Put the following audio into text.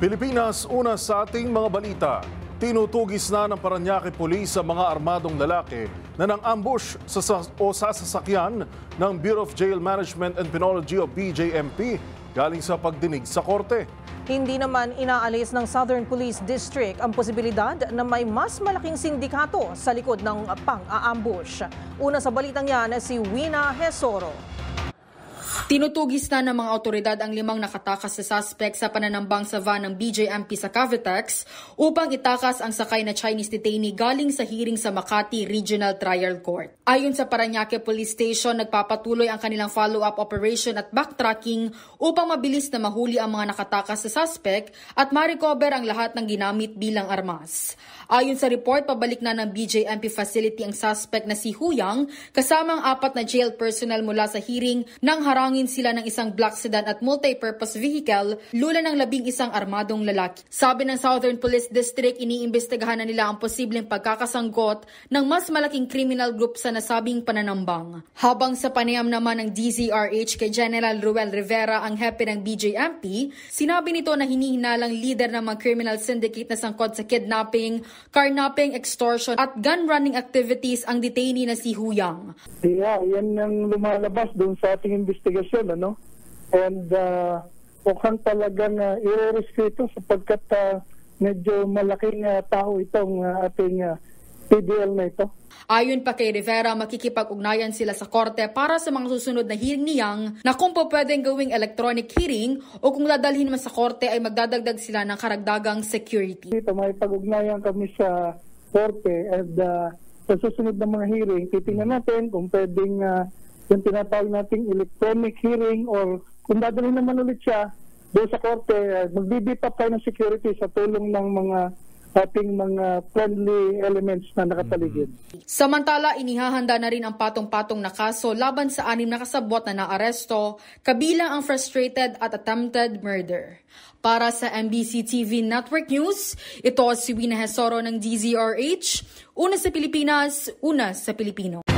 Pilipinas, una sa ating mga balita. Tinutugis na ng Parañaque Police sa mga armadong lalaki na nang-ambush sa sasakyan ng Bureau of Jail Management and Penology o BJMP galing sa pagdinig sa korte. Hindi naman inaalis ng Southern Police District ang posibilidad na may mas malaking sindikato sa likod ng pang-aambush. Una sa balitang yan si Wina Hesoro. Tinutugis na ng mga otoridad ang 5 nakatakas sa suspect sa pananambang sa van ng BJMP sa Cavitex upang itakas ang sakay na Chinese detainee galing sa hearing sa Makati Regional Trial Court. Ayon sa Parañaque Police Station, nagpapatuloy ang kanilang follow-up operation at backtracking upang mabilis na mahuli ang mga nakatakas sa suspect at ma-recover ang lahat ng ginamit bilang armas. Ayon sa report, pabalik na ng BJMP facility ang suspect na si Huyang kasama ang 4 na jail personnel mula sa hearing nang harangin sila ng isang black sedan at multi-purpose vehicle, lula ng 11 armadong lalaki. Sabi ng Southern Police District, iniimbestigahan na nila ang posibleng pagkakasangkot ng mas malaking criminal group sa nasabing pananambang. Habang sa panayam naman ng DZRH kay General Ruel Rivera, ang hepe ng BJMP, sinabi nito na hinihinalang leader ng mga criminal syndicate na sangkot sa kidnapping, carnapping, extortion at gun running activities ang detainee na si Huyang. Yeah, yan ang lumalabas doon sa ating investigasyon, ano? And mukhang talagang i-rescue ito sapagkat medyo malaking tao itong ating PDL na ito. Ayon pa kay Rivera, makikipag-ugnayan sila sa korte para sa mga susunod na hearing niyang na kung po pwedeng gawing electronic hearing o kung dadalhin man sa korte ay magdadagdag sila ng karagdagang security. Dito may pag-ugnayan kami sa korte at sa susunod na mga hearing, titingnan natin kung pwedeng yung tinatawag nating electronic hearing or kung dadalhin naman ulit siya doon sa korte, magbibit up tayo ng security sa tulong ng mga ating mga friendly elements na nakataligid. Samantala, inihahanda na rin ang patong-patong na kaso laban sa 6 na kasabwat na naaresto, kabilang ang frustrated at attempted murder. Para sa MBC TV Network News, ito si Wina Hesoro ng DZRH, una sa Pilipinas, una sa Pilipino.